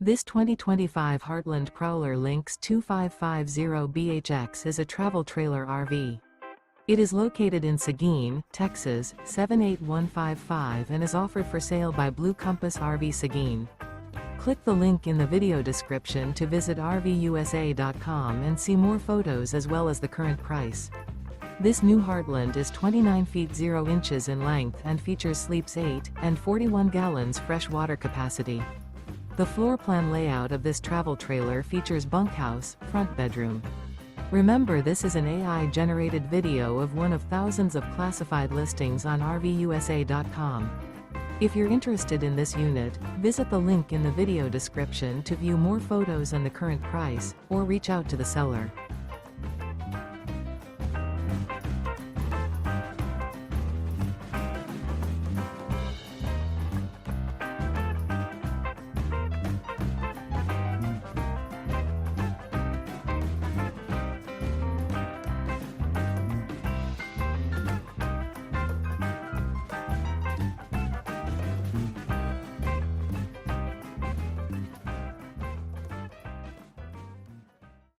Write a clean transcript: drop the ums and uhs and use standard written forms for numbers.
This 2025 Heartland Prowler Lynx 2550BHX is a travel trailer RV. It is located in Seguin, Texas, 78155 and is offered for sale by Blue Compass RV Seguin. Click the link in the video description to visit RVUSA.com and see more photos as well as the current price. This new Heartland is 29 feet 0 inches in length and features sleeps 8 and 41 gallons fresh water capacity. The floor plan layout of this travel trailer features bunkhouse, front bedroom. Remember, this is an AI-generated video of one of thousands of classified listings on RVUSA.com. If you're interested in this unit, visit the link in the video description to view more photos and the current price, or reach out to the seller.